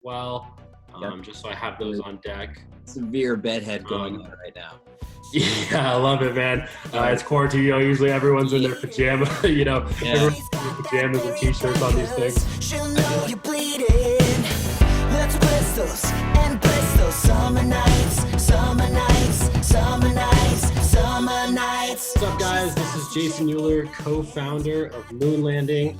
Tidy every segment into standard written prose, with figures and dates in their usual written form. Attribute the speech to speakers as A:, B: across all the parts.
A: well,
B: Yep.
A: just so I have those on deck.
B: Severe bedhead going
A: Um,
B: on right now.
A: yeah, I love it, man.
B: Yeah.
A: It's quarantine, usually everyone's in their pajama,
B: Yeah.
A: everyone's in their pajamas and t-shirts on these things.
C: She'll know you're bleeding. Let's bless those and bless those summer nights, summer nights, summer nights, summer nights.
A: What's up, guys? This is Jason Mueller, co-founder of Moon Landing.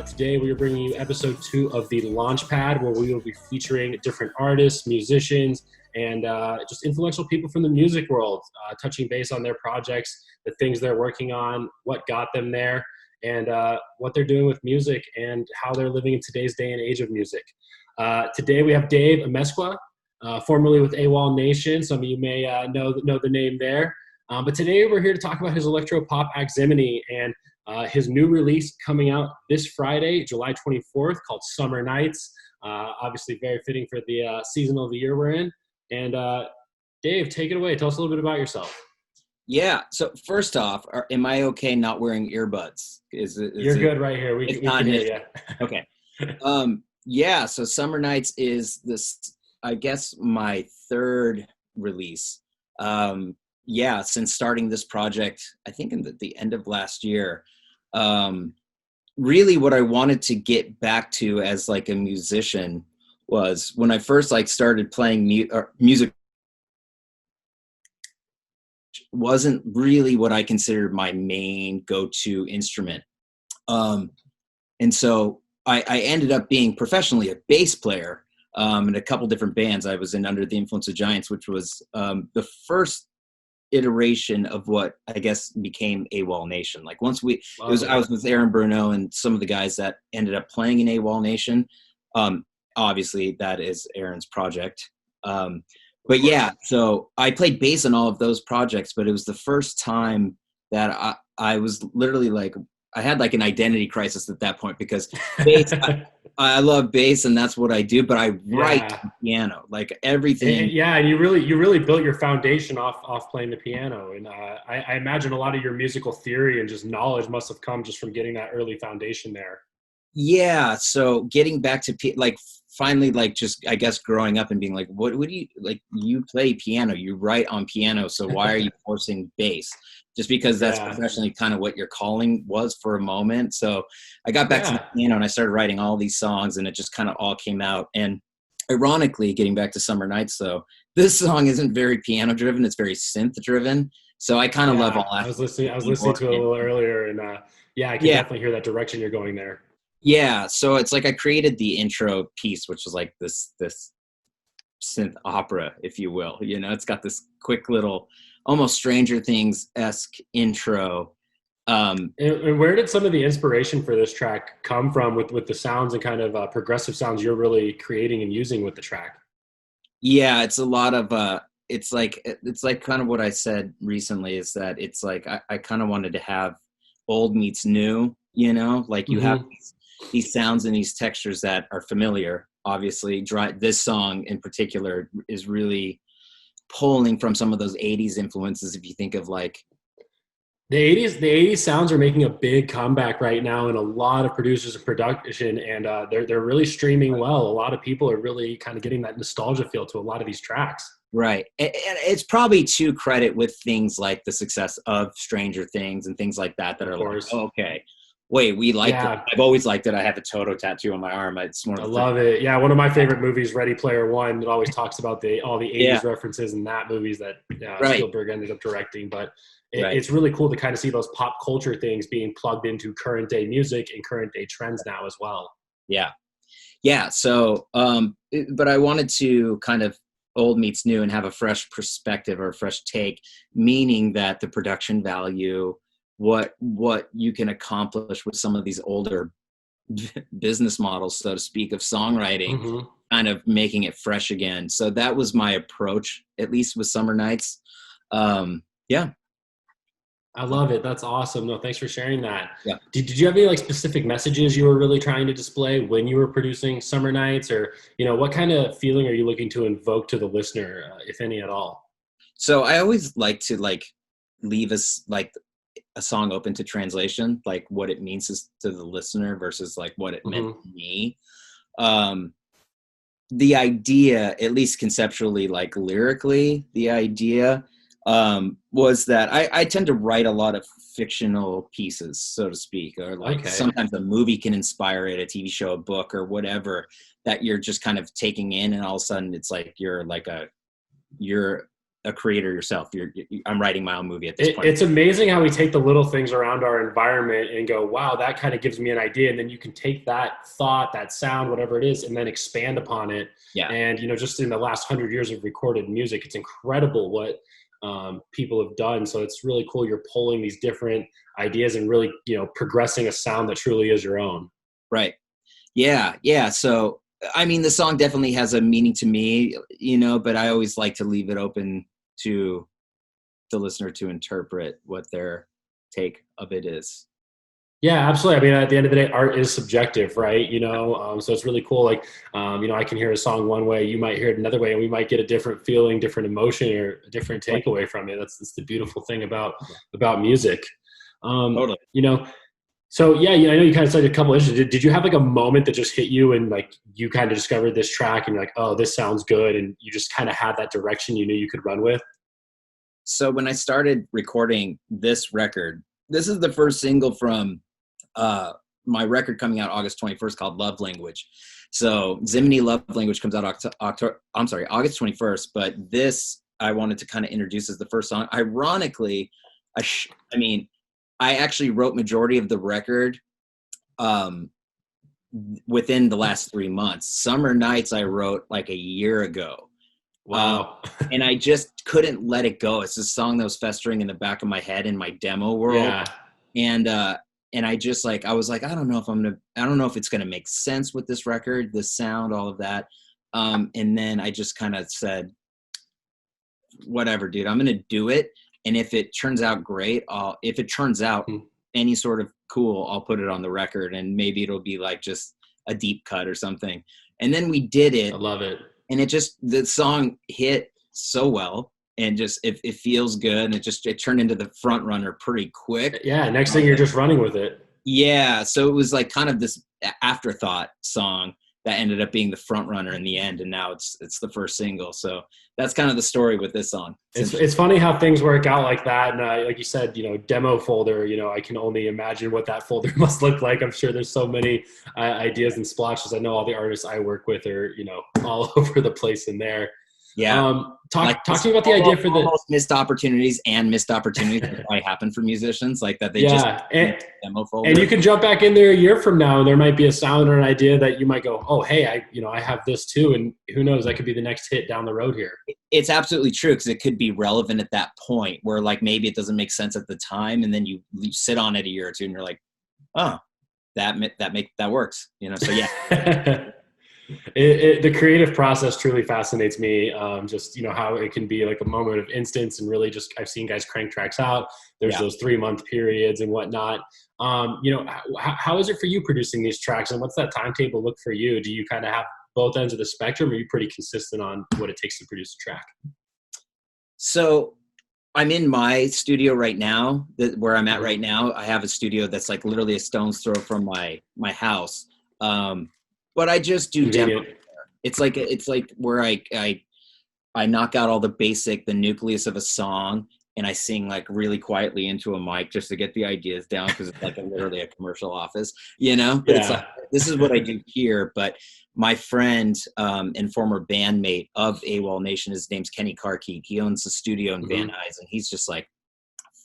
A: Today, we are bringing you episode 2 of the Launchpad, where we will be featuring different artists, musicians, and just influential people from the music world, touching base on their projects, the things they're working on, what got them there, and what they're doing with music, and how they're living in today's day and age of music. Today, we have Dave Amezcua, formerly with AWOLNATION. Some of you may know the name there. But today we're here to talk about his electro-pop act Ziminy and his new release coming out this Friday, July 24th, called Summer Nights. Obviously very fitting for the season of the year we're in. And Dave, take it away. Tell us a little bit about yourself.
B: Yeah. So first off, am I okay not wearing earbuds?
A: You're good right here. We can hear you.
B: Okay. Yeah. So Summer Nights is this, I guess, my third release. Yeah, since starting this project, I think in the end of last year. Really what I wanted to get back to as like a musician was when I first started playing music, wasn't really what I considered my main go-to instrument. And so I ended up being professionally a bass player in a couple different bands. I was in Under the Influence of Giants, which was the first iteration of what I guess became AWOLNATION. Like once I was with Aaron Bruno and some of the guys that ended up playing in AWOLNATION. Obviously that is Aaron's project. But yeah, so I played bass on all of those projects, but it was the first time that I was literally like, I had like an identity crisis at that point because bass, I love bass and that's what I do, but I write the piano, like everything.
A: And you really built your foundation off playing the piano. And I imagine a lot of your musical theory and just knowledge must have come just from getting that early foundation there.
B: Yeah. So getting back to finally, just, I guess, growing up and being like, what do you like? You play piano, you write on piano. So why are you forcing bass? Just because that's professionally kind of what your calling was for a moment. So I got back to the piano and I started writing all these songs and it just kind of all came out. And ironically, getting back to Summer Nights, though, this song isn't very piano driven. It's very synth driven. So I kind of love all that.
A: I was listening to it a little earlier and I can definitely hear that direction you're going there.
B: Yeah. So it's like I created the intro piece, which was like this synth opera, if you will. It's got this quick little almost Stranger Things-esque intro.
A: And where did some of the inspiration for this track come from with the sounds and kind of progressive sounds you're really creating and using with the track?
B: Yeah, it's a lot of it's like kind of what I said recently is that it's like I kind of wanted to have old meets new, like you have these sounds and these textures that are familiar. Obviously, this song in particular is really pulling from some of those 80s influences. If you think of like
A: the 80s sounds are making a big comeback right now, and a lot of producers and production, and they're really streaming well. A lot of people are really kind of getting that nostalgia feel to a lot of these tracks.
B: Right. And it's probably to credit with things like the success of Stranger Things and things like that are like, oh, okay, wait, we like it. I've always liked it. I have a Toto tattoo on my arm. It's more.
A: I love it. Yeah, one of my favorite movies, Ready Player One. It always talks about all the 80s references in that movies that Spielberg ended up directing. But it's really cool to kind of see those pop culture things being plugged into current day music and current day trends now as well.
B: Yeah. Yeah. So, but I wanted to kind of old meets new and have a fresh perspective or a fresh take, meaning that the production value, what you can accomplish with some of these older business models, so to speak, of songwriting, kind of making it fresh again. So that was my approach, at least with Summer Nights. Yeah.
A: I love it. That's awesome. No, thanks for sharing that.
B: Yeah.
A: Did you have any specific messages you were really trying to display when you were producing Summer Nights, or what kind of feeling are you looking to invoke to the listener, if any at all?
B: So I always like to leave us a song open to translation, like what it means to the listener versus like what it meant to me. the idea, at least conceptually, like lyrically, the idea was that I tend to write a lot of fictional pieces, so to speak, or like sometimes a movie can inspire it, a TV show, a book, or whatever that you're just kind of taking in, and all of a sudden it's like you're a creator yourself. I'm writing my own movie at this point.
A: It's amazing how we take the little things around our environment and go, wow, that kind of gives me an idea. And then you can take that thought, that sound, whatever it is, and then expand upon it.
B: Yeah.
A: And, just in the last 100 years of recorded music, it's incredible what people have done. So it's really cool. You're pulling these different ideas and really, progressing a sound that truly is your own.
B: Right. Yeah. Yeah. So, I mean, the song definitely has a meaning to me, but I always like to leave it open to the listener to interpret what their take of it is.
A: Yeah, absolutely. I mean, at the end of the day, art is subjective, right? So it's really cool. Like, I can hear a song one way, you might hear it another way, and we might get a different feeling, different emotion, or a different takeaway from it. That's the beautiful thing about music.
B: Totally.
A: So yeah, I know you kind of said a couple issues. Did you have like a moment that just hit you and like you kind of discovered this track and you're like, oh, this sounds good, and you just kind of had that direction you knew you could run with?
B: So when I started recording this record, this is the first single from my record coming out August 21st called Love Language. So Ziminy Love Language comes out August 21st, but this I wanted to kind of introduce as the first song. Ironically, I actually wrote majority of the record within the last 3 months. Summer Nights I wrote like a year ago.
A: Wow.
B: And I just couldn't let it go. It's a song that was festering in the back of my head in my demo world.
A: Yeah.
B: And I just I was like, I don't know if it's going to make sense with this record, the sound, all of that. And then I just kind of said, whatever, dude, I'm going to do it. And if it turns out great, if it turns out any sort of cool, I'll put it on the record, and maybe it'll be like just a deep cut or something. And then we did it.
A: I love it.
B: And the song hit so well, and just, it feels good. And it turned into the front runner pretty quick.
A: Yeah. Next thing you're just running with it.
B: Yeah. So it was like kind of this afterthought song that ended up being the front runner in the end. And now it's the first single. So that's kind of the story with this song.
A: It's funny how things work out like that. And like you said, demo folder, I can only imagine what that folder must look like. I'm sure there's so many ideas and splotches. I know all the artists I work with are, all over the place in there.
B: Yeah.
A: Talk to me about the idea for the
B: missed opportunities that probably happen for musicians, like that they just demo folder.
A: And you can jump back in there a year from now and there might be a sound or an idea that you might go, oh, hey, I have this too. And who knows, that could be the next hit down the road here.
B: It's absolutely true, because it could be relevant at that point where like maybe it doesn't make sense at the time. And then you sit on it a year or two and you're like, oh, that works, so yeah.
A: The creative process truly fascinates me. Just, how it can be like a moment of instance and really just, I've seen guys crank tracks out. There's those 3-month periods and whatnot. How is it for you producing these tracks, and what's that timetable look for you? Do you kind of have both ends of the spectrum, or are you pretty consistent on what it takes to produce a track?
B: So I'm in my studio right now, where I'm at right now. I have a studio that's like literally a stone's throw from my house. But I just do demo. It's like where I knock out all the nucleus of a song, and I sing like really quietly into a mic just to get the ideas down, because it's like literally a commercial office, But it's like, this is what I do here. But my friend and former bandmate of AWOLNATION, his name's Kenny Carkeek. He owns a studio in Van Nuys, and he's just like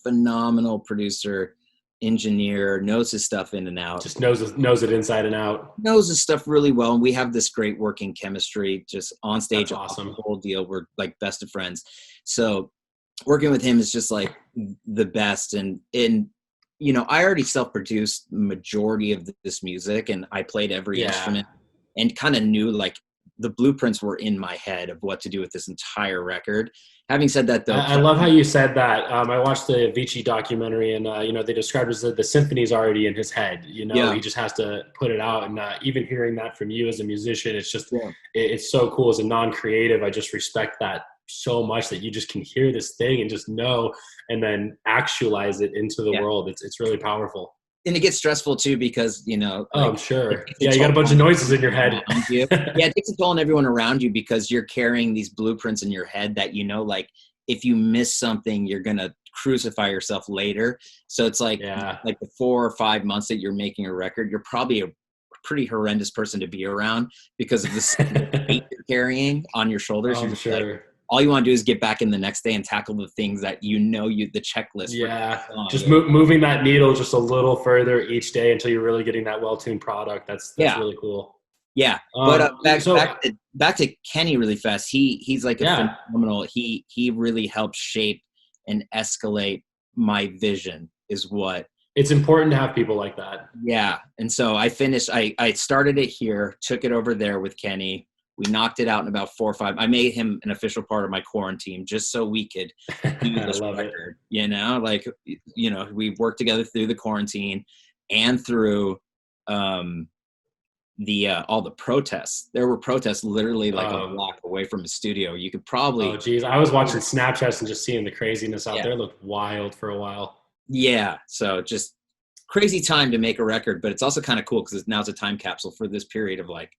B: phenomenal producer, engineer, knows his stuff in and out.
A: Just knows it inside and out.
B: Knows his stuff really well, and we have this great working chemistry just on stage.
A: That's awesome.
B: The whole deal. We're like best of friends. So working with him is just like the best. And I already self-produced majority of this music, and I played every instrument and kind of knew like the blueprints were in my head of what to do with this entire record. Having said that, though,
A: I love how you said that. I watched the Avicii documentary, and they described it as the symphony's already in his head. He just has to put it out. And even hearing that from you as a musician, it's just it's so cool. As a non-creative, I just respect that so much, that you just can hear this thing and just know, and then actualize it into the world. It's really powerful.
B: and it gets stressful too because, you know,
A: Oh,
B: like,
A: I'm sure.
B: it takes a
A: Yeah, you got a
B: toll
A: bunch of
B: on
A: noises in your
B: everyone
A: head.
B: around you. Yeah, it takes a toll on everyone around you because you're carrying these blueprints in your head that, you know, like if you miss something, you're gonna crucify yourself later. So it's like
A: Yeah.
B: the 4 or 5 months that you're making a record, you're probably a pretty horrendous person to be around because of the weight you're carrying on your shoulders. You're
A: I'm
B: just like,
A: sure.
B: all you want to do is get back in the next day and tackle the things that you know the checklist for
A: Yeah,
B: the song.
A: just moving that needle just a little further each day until you're really getting that well-tuned product. That's
B: Yeah.
A: really cool.
B: Yeah, but
A: So
B: back to Kenny really fast. He's like a
A: yeah,
B: phenomenal. He really helped shape and escalate my vision. Is what.
A: it's important to have people like that.
B: Yeah, and so I finished. I started it here, took it over there with Kenny. We knocked it out in about 4 or 5. I made him an official part of my quarantine just so we could do
A: I
B: this
A: love it.
B: record. You know, like, you know, we worked together through the quarantine and through all the protests. There were protests literally like a block away from his studio. You could probably.
A: Oh geez, I was watching Snapchats and just seeing the craziness out
B: Yeah.
A: there. It looked wild for a while.
B: Yeah, so just crazy time to make a record, but it's also kind of cool because now it's a time capsule for this period of like.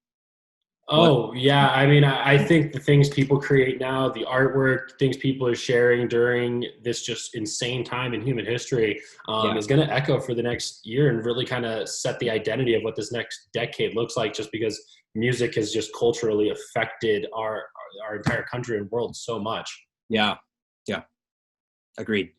A: Oh yeah, I mean, I think the things people create now, the artwork, things people are sharing during this just insane time in human history, is going to echo for the next year and really kind of set the identity of what this next decade looks like. Just because music has just culturally affected our entire country and world so much.
B: Yeah, agreed.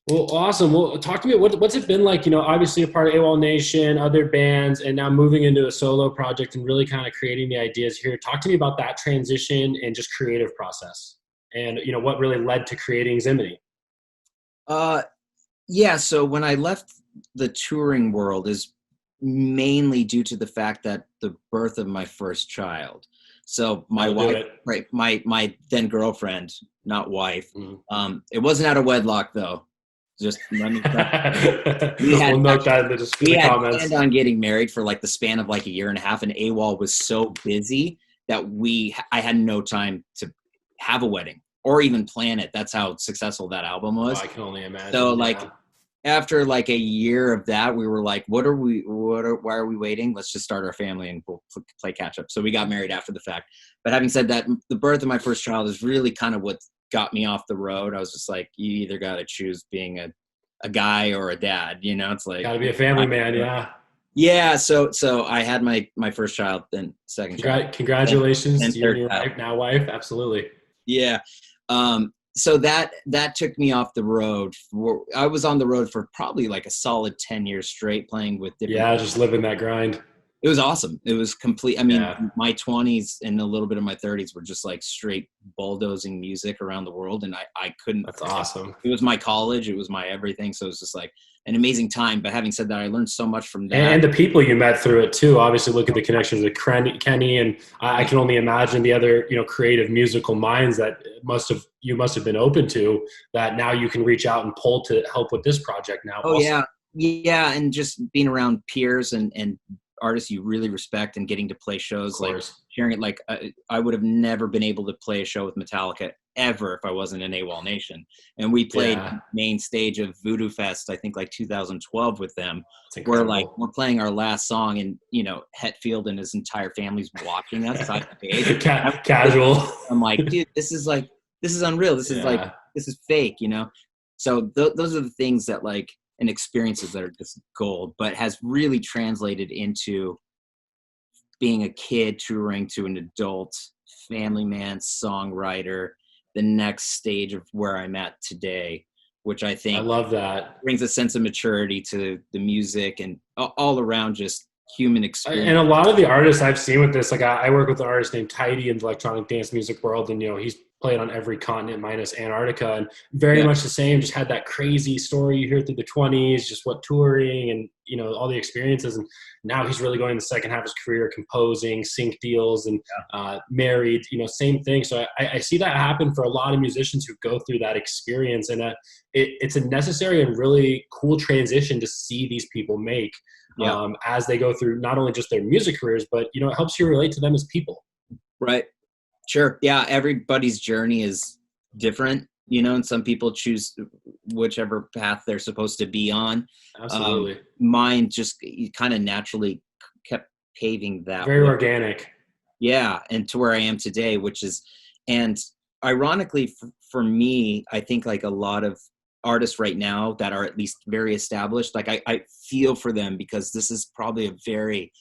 A: Well, awesome. Well, talk to me. What's it been like? You know, obviously a part of AWOL Nation, other bands, and now moving into a solo project and really kind of creating the ideas here. Talk to me about that transition and just creative process, and you know what really led to creating Ziminy.
B: Yeah. So when I left the touring world is mainly due to the fact that the birth of my first child. So my wife, right? My then girlfriend, not wife.
A: Mm-hmm.
B: It wasn't out of wedlock though. Just let me.
A: We'll note that in the comments.
B: Planned on getting married for like the span of like a year and a half, and AWOL was so busy that I had no time to have a wedding or even plan it. That's how successful that album was.
A: Oh, I can only imagine.
B: So like after like a year of that, we were like, why are we waiting? Let's just start our family and we'll play catch up. So we got married after the fact. But having said that, the birth of my first child is really kind of what got me off the road. I was just like, you either got to choose being a guy or a dad, you know, it's like,
A: got to be a family man. Yeah.
B: Yeah. So I had my first child, then second child.
A: Congratulations to you and your wife. Absolutely.
B: Yeah. So that took me off the road. I was on the road for probably like a solid 10 years straight playing with different.
A: Yeah. Just living that grind.
B: It was awesome. It was complete. I mean, my 20s and a little bit of my 30s were just like straight bulldozing music around the world. And I couldn't.
A: That's awesome.
B: It was my college. It was my everything. So it was just like an amazing time. But having said that, I learned so much from that.
A: And the people you met through it too. Obviously, look at the connections with Kenny, and I can only imagine the other, you know, creative musical minds that you must have been open to, that now you can reach out and pull to help with this project now.
B: Oh, also. Yeah. And just being around peers and artists you really respect and getting to play shows, like sharing it. Like I would have never been able to play a show with Metallica ever if I wasn't in AWOL Nation. And we played main stage of Voodoo Fest, I think like 2012 with them, where like we're playing our last song and, you know, Hetfield and his entire family's watching us.
A: Casual.
B: I'm like, dude, this is unreal. This is like, this is fake, you know? So those are the things that like, and experiences that are just gold, but has really translated into being a kid touring to an adult family man, songwriter, the next stage of where I'm at today, which I think
A: I love that
B: brings a sense of maturity to the music and all around just human experience.
A: And a lot of the artists I've seen with this, like I work with an artist named Tidy in the electronic dance music world, and you know, he's played on every continent minus Antarctica, and very much the same, just had that crazy story you hear through the 20s, just what touring and, you know, all the experiences. And now he's really going the second half of his career composing, sync deals, and married, you know, same thing. So I see that happen for a lot of musicians who go through that experience, and it's a necessary and really cool transition to see these people make as they go through not only just their music careers, but, you know, it helps you relate to them as people.
B: Right. Sure. Yeah. Everybody's journey is different. you know, and some people choose whichever path they're supposed to be on.
A: Absolutely.
B: Mine just kind of naturally kept paving that
A: Very
B: way.
A: organic.
B: Yeah, and to where I am today, which is, and ironically for me, I think like a lot of artists right now that are at least very established, like I feel for them, because this is probably a very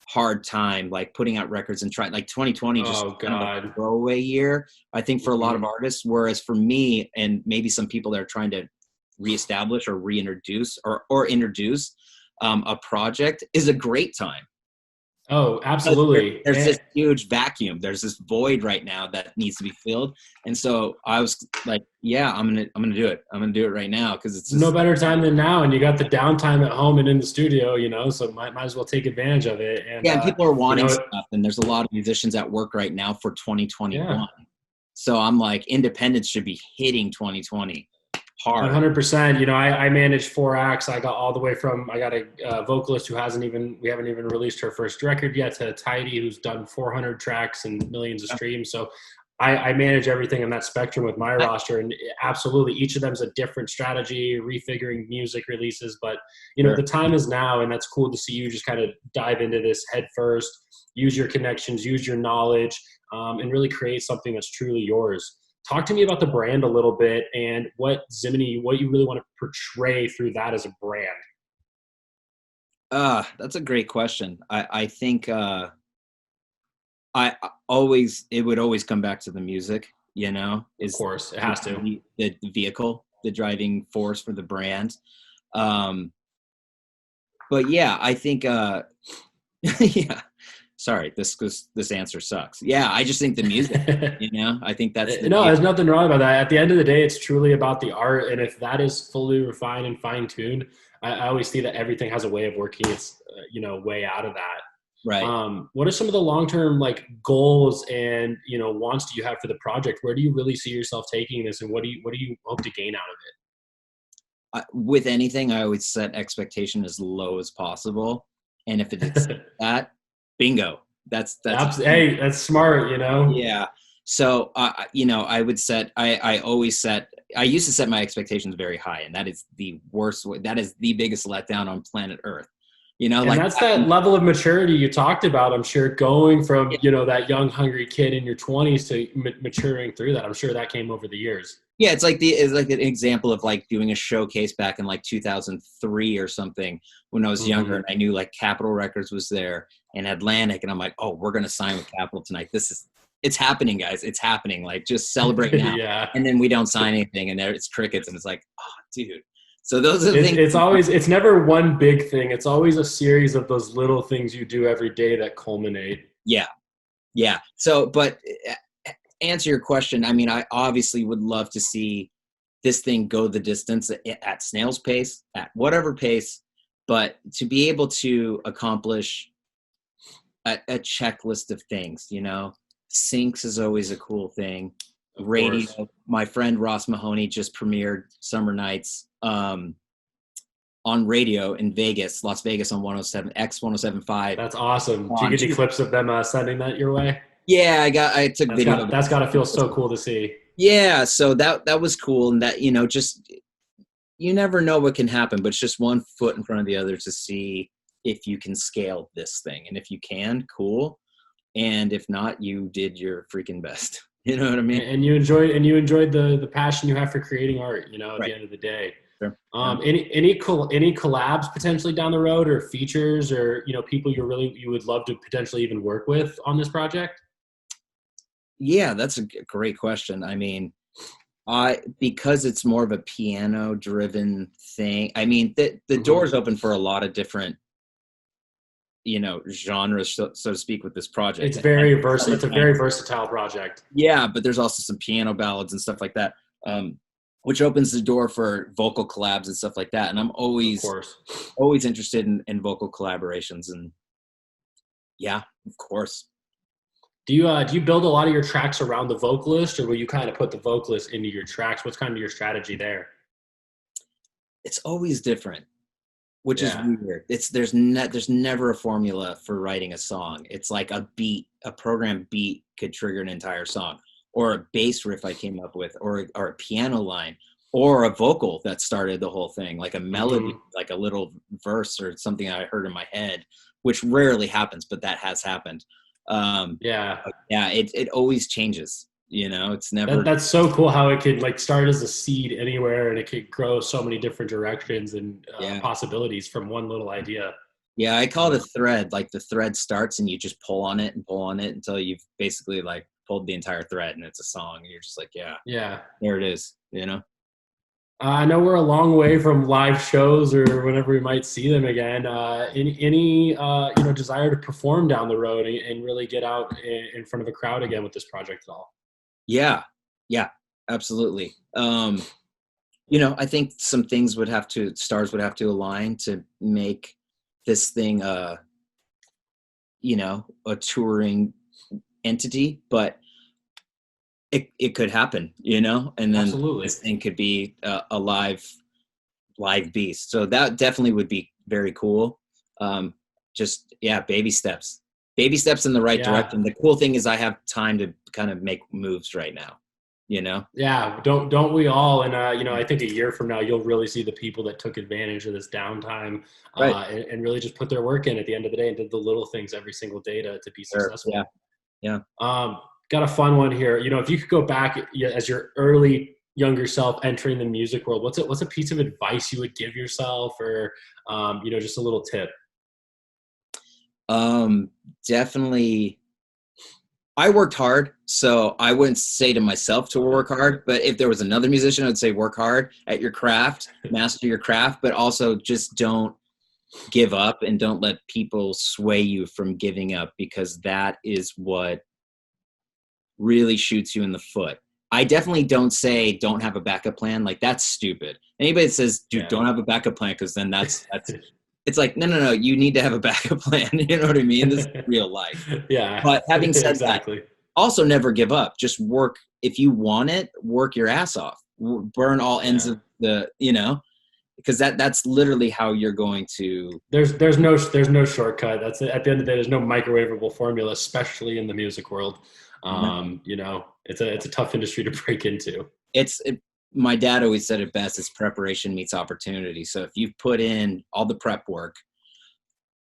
B: hard time, like putting out records and trying, like 2020 just
A: Oh
B: kind of a
A: God.
B: throwaway year, I think, for a lot of artists. Whereas for me, and maybe some people that are trying to reestablish or reintroduce or introduce a project, is a great time.
A: Oh, absolutely.
B: There's this huge vacuum. There's this void right now that needs to be filled. And so I was like, yeah, I'm gonna do it. I'm gonna do it right now, because it's just,
A: no better time than now, and you got the downtime at home and in the studio, you know, so might as well take advantage of it. And
B: yeah, and people are wanting
A: you know,
B: stuff, and there's a lot of musicians at work right now for 2021.
A: Yeah.
B: So I'm like, independence should be hitting 2020 hard.
A: 100%. You know, I managed 4 acts. I got all the way from, I got a vocalist who we haven't even released her first record yet, to Tidy, who's done 400 tracks and millions of streams. So I manage everything on that spectrum with my roster, and absolutely each of them is a different strategy, refiguring music releases. But, you know,
B: Sure.
A: the time is now, and that's cool to see you just kind of dive into this head first, use your connections, use your knowledge, and really create something that's truly yours. Talk to me about the brand a little bit, and what Ziminy, what you really want to portray through that as a brand.
B: That's a great question. I think it would always come back to the music, you know,
A: Of course, it has to.
B: The vehicle, the driving force for the brand. But yeah, I think, yeah, sorry, this answer sucks. Yeah, I just think the music, you know, I think that's
A: No, there's nothing wrong about that. At the end of the day, it's truly about the art, and if that is fully refined and fine tuned, I always see that everything has a way of working its you know, way out of that.
B: right.
A: What are some of the long-term like goals and, you know, wants do you have for the project? Where do you really see yourself taking this, and what do you hope to gain out of
B: With anything, I always set expectation as low as possible, and if it's
A: it?
B: that, bingo. That's
A: Hey, that's smart, you know.
B: yeah. So you know, I used to set my expectations very high, and that is the worst way. That is the biggest letdown on planet Earth. You know,
A: And
B: like
A: that's that level of maturity you talked about, I'm sure, going from, you know, that young, hungry kid in your 20s to maturing through that. I'm sure that came over the years.
B: yeah, it's like an example of like doing a showcase back in like 2003 or something, when I was younger, and I knew like Capitol Records was there and Atlantic, and I'm like, oh, we're gonna sign with Capitol tonight. It's happening, guys. It's happening. Like, just celebrate now.
A: Yeah.
B: And then we don't sign anything, and there it's crickets, and it's like, oh, dude. So those are the things.
A: It's never one big thing. It's always a series of those little things you do every day that culminate.
B: Yeah. Yeah. So, but answer your question. I mean, I obviously would love to see this thing go the distance at snail's pace, at whatever pace, but to be able to accomplish a checklist of things, you know, syncs is always a cool thing. Radio. My friend Ross Mahoney just premiered Summer Nights on radio in Vegas, Las Vegas, on 107 X 107.5.
A: That's awesome. Did you get any clips of them sending that your way?
B: Yeah, I took video.
A: That's got to feel so cool to see.
B: Yeah, so that was cool, and that, you know, just, you never know what can happen, but it's just one foot in front of the other to see if you can scale this thing, and if you can, cool, and if not, you did your freaking best. You know what I mean?
A: And you enjoyed the passion you have for creating art, you know, at the end of the day.
B: Sure.
A: Any collabs potentially down the road, or features, or, you know, people you would love to potentially even work with on this project?
B: Yeah, that's a great question. I mean, because it's more of a piano driven thing, I mean, the door's open for a lot of different, you know, genres, so to speak, with this project.
A: It's very versatile. It's a very versatile project.
B: Yeah, but there's also some piano ballads and stuff like that, which opens the door for vocal collabs and stuff like that. And I'm always interested in vocal collaborations. And yeah, of course.
A: Do you build a lot of your tracks around the vocalist, or will you kind of put the vocalist into your tracks? What's kind of your strategy there?
B: It's always different, which is weird. There's never a formula for writing a song. It's like a program beat could trigger an entire song, or a bass riff I came up with, or a piano line, or a vocal that started the whole thing, like a melody, like a little verse or something I heard in my head, which rarely happens, but that has happened.
A: Yeah.
B: Yeah, it always changes. You know, it's never.
A: That's so cool how it could like start as a seed anywhere and it could grow so many different directions and
B: Yeah.
A: possibilities from one little idea.
B: Yeah, I call it a thread. Like the thread starts and you just pull on it until you've basically like pulled the entire thread and it's a song. And you're just like,
A: Yeah.
B: there it is, you know?
A: I know we're a long way from live shows or whenever we might see them again. Any desire to perform down the road and really get out in front of a crowd again with this project at all?
B: Yeah, absolutely. I think some things stars would have to align to make this thing, a touring entity, but it could happen, and then
A: Absolutely.
B: this thing could be a live beast. So that definitely would be very cool. Baby steps in the right direction. The cool thing is I have time to kind of make moves right now,
A: Yeah, don't we all? And I think a year from now you'll really see the people that took advantage of this downtime,
B: right.
A: and really just put their work in at the end of the day and did the little things every single day to be successful.
B: Sure. Yeah.
A: Got a fun one here. If you could go back as your younger self entering the music world, what's a piece of advice you would give yourself, or just a little tip?
B: Definitely. I worked hard, so I wouldn't say to myself to work hard, but if there was another musician, I would say work hard at your craft, master your craft, but also just don't give up and don't let people sway you from giving up, because that is what really shoots you in the foot. I definitely don't say don't have a backup plan. Like, that's stupid. Anybody that says, dude, don't have a backup plan, because then that's it's like, no, you need to have a backup plan. You know what I mean? This is real life.
A: Yeah.
B: But having said
A: exactly.
B: that, also never give up. Just work. If you want it, work your ass off. Burn all ends of the, because that's literally how you're going to.
A: There's no shortcut. That's at the end of the day. There's no microwavable formula, especially in the music world. It's a tough industry to break into.
B: My dad always said it best: it's preparation meets opportunity. So if you put in all the prep work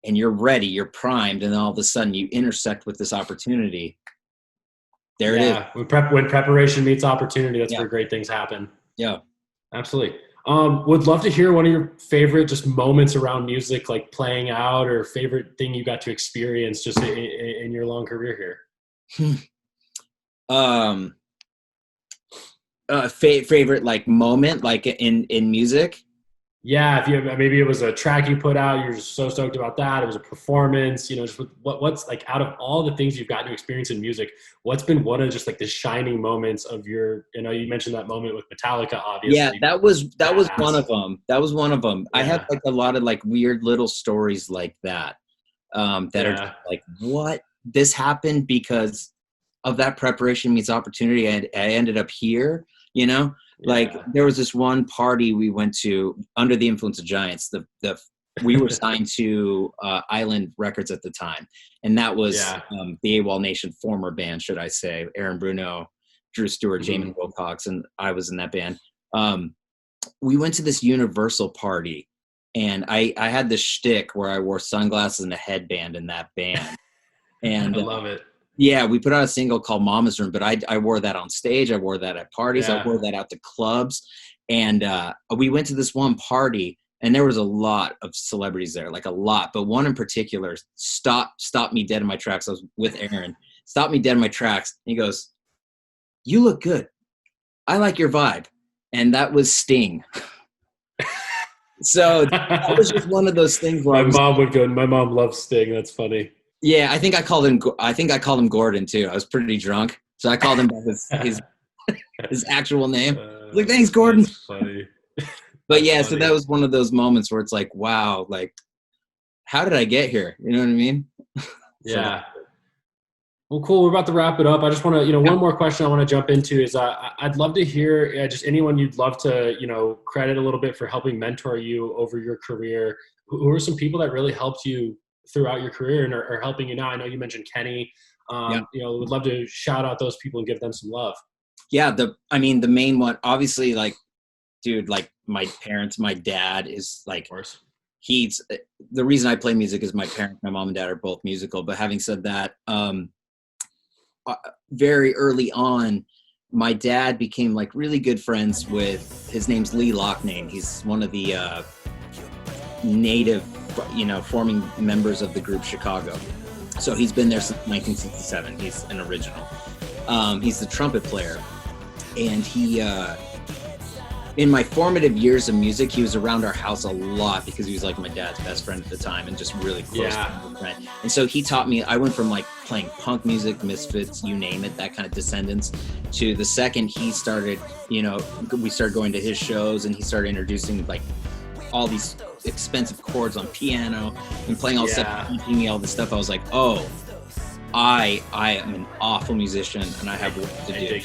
B: and you're ready, you're primed, and then all of a sudden you intersect with this opportunity, there it is.
A: When preparation meets opportunity, that's where great things happen.
B: Yeah,
A: absolutely. Would love to hear one of your favorite just moments around music, like playing out, or favorite thing you got to experience just in your long career here.
B: Favorite like moment, like in music.
A: Yeah, if you maybe it was a track you put out, you're just so stoked about that. It was a performance, just what's like, out of all the things you've gotten to experience in music, what's been one of just like the shining moments of your, you mentioned that moment with Metallica, obviously.
B: Yeah, that was one of them. That was one of them. Yeah. I have like a lot of like weird little stories like that, that are just like, what? This happened because of that preparation meets opportunity. I ended up here, Like there was this one party we went to under the influence of Giants. We were signed to Island Records at the time, and that was the AWOLNATION former band, should I say? Aaron Bruno, Drew Stewart, Jamin Wilcox, and I was in that band. We went to this Universal party, and I had this shtick where I wore sunglasses and a headband in that band, and
A: I love it.
B: Yeah, we put out a single called Mama's Room, but I wore that on stage. I wore that at parties. I wore that out to clubs. And we went to this one party, and there was a lot of celebrities there, like a lot. But one in particular stopped me dead in my tracks. I was with Aaron. Stopped me dead in my tracks. And he goes, "You look good. I like your vibe." And that was Sting. So that was just one of those things where
A: my mom loves Sting. That's funny.
B: Yeah, I think I called him Gordon too. I was pretty drunk, so I called him by his actual name. Like, thanks, Gordon.
A: That's funny.
B: But yeah, so that was one of those moments where it's like, wow, like, how did I get here? You know what I mean?
A: Yeah. Well, cool. We're about to wrap it up. I just want to, one more question I want to jump into is I'd love to hear just anyone you'd love to, credit a little bit for helping mentor you over your career. Who are some people that really helped you throughout your career and are helping you now? I know you mentioned Kenny. You know, would love to shout out those people and give them some love.
B: Yeah, the main one, obviously, like, dude, like my parents, my dad is like,
A: Of course.
B: he's the reason I play music is my parents, my mom and dad are both musical. But having said that, very early on, my dad became like really good friends with, his name's Lee Loughnane. He's one of the native, forming members of the group Chicago. So he's been there since 1967. He's an original. He's the trumpet player. And he, in my formative years of music, he was around our house a lot because he was like my dad's best friend at the time and just really close friend. And so he taught me, I went from like playing punk music, Misfits, you name it, that kind of Descendants, to the second he started, we started going to his shows and he started introducing like all these expensive chords on piano and playing all stuff, teaching me all this stuff. I was like, oh, I am an awful musician and I have work to do.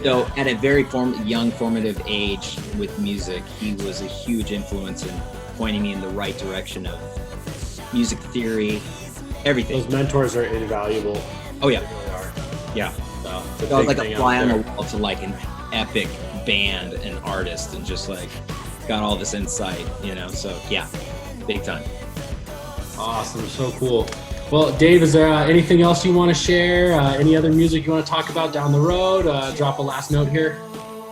B: So at a very young formative age with music, he was a huge influence in pointing me in the right direction of music theory, everything.
A: Those mentors are invaluable.
B: Oh yeah.
A: They really are.
B: Yeah.
A: So
B: I was like a fly on the wall to like an epic band and artist and just like got all this insight, so yeah, big time.
A: Awesome. So cool. Well, Dave, is there anything else you want to share? Any other music you want to talk about down the road? Drop a last note here.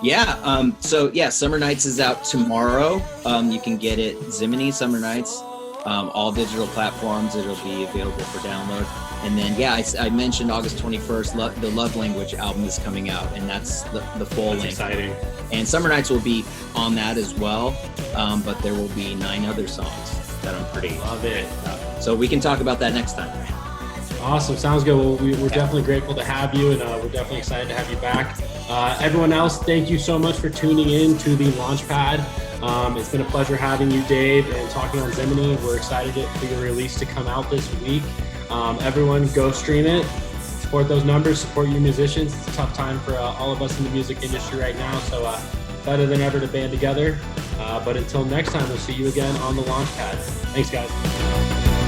B: Yeah. Summer Nights is out tomorrow. You can get it Ziminy, Summer Nights, all digital platforms. It'll be available for download. And then, I mentioned August 21st, the Love Language album is coming out, and that's the full length.
A: Exciting.
B: And Summer Nights will be on that as well, but there will be 9 other songs that I'm pretty.
A: Love it.
B: So we can talk about that next time.
A: Awesome. Sounds good. Well, we're definitely grateful to have you, and we're definitely excited to have you back. Everyone else, thank you so much for tuning in to the Launchpad. It's been a pleasure having you, Dave, and talking on Ziminy. We're excited for your release to come out this week. Everyone, go stream it. Support those numbers. Support your musicians. It's a tough time for all of us in the music industry right now, so better than ever to band together. But until next time, we'll see you again on the Launchpad. Thanks, guys.